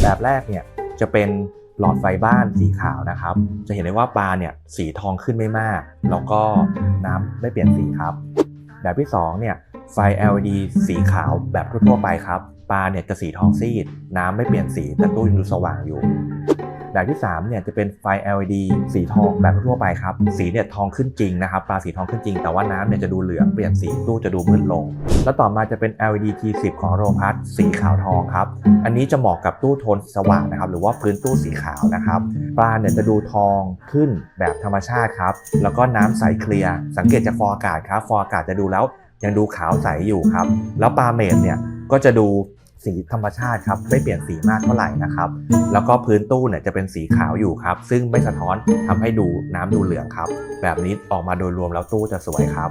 แบบแรกเนี่ยจะเป็นหลอดไฟบ้านสีขาวนะครับจะเห็นได้ว่าปลาเนี่ยสีทองขึ้นไม่มากแล้วก็น้ำไม่เปลี่ยนสีครับแบบที่2เนี่ยไฟ LED สีขาวแบบทั่วๆไปครับปลาเนี่ยจะสีทองซีดน้ำไม่เปลี่ยนสีแต่ตู้ยังดูสว่างอยู่แบบที่3เนี่ยจะเป็นไฟ LED สีทองแบบทั่วไปครับสีเนี่ยทองขึ้นจริงนะครับปลาสีทองขึ้นจริงแต่ว่าน้ำเนี่ยจะดูเหลืองเปลี่ยนสีตู้จะดูมืดลงแล้วต่อมาจะเป็น LED T10 ของโรพัสสีขาวทองครับอันนี้จะเหมาะกับตู้โทนสว่างนะครับหรือว่าพื้นตู้สีขาวนะครับปลาเนี่ยจะดูทองขึ้นแบบธรรมชาติครับแล้วก็น้ำใสเคลียร์สังเกตจากฟองอากาศครับฟองอากาศจะดูแล้วยังดูขาวใสอยู่ครับแล้วปลาเมดเนี่ยก็จะดูสีธรรมชาติครับไม่เปลี่ยนสีมากเท่าไหร่นะครับแล้วก็พื้นตู้เนี่ยจะเป็นสีขาวอยู่ครับซึ่งไม่สะท้อนทำให้ดูน้ำดูเหลืองครับแบบนี้ออกมาโดยรวมแล้วตู้จะสวยครับ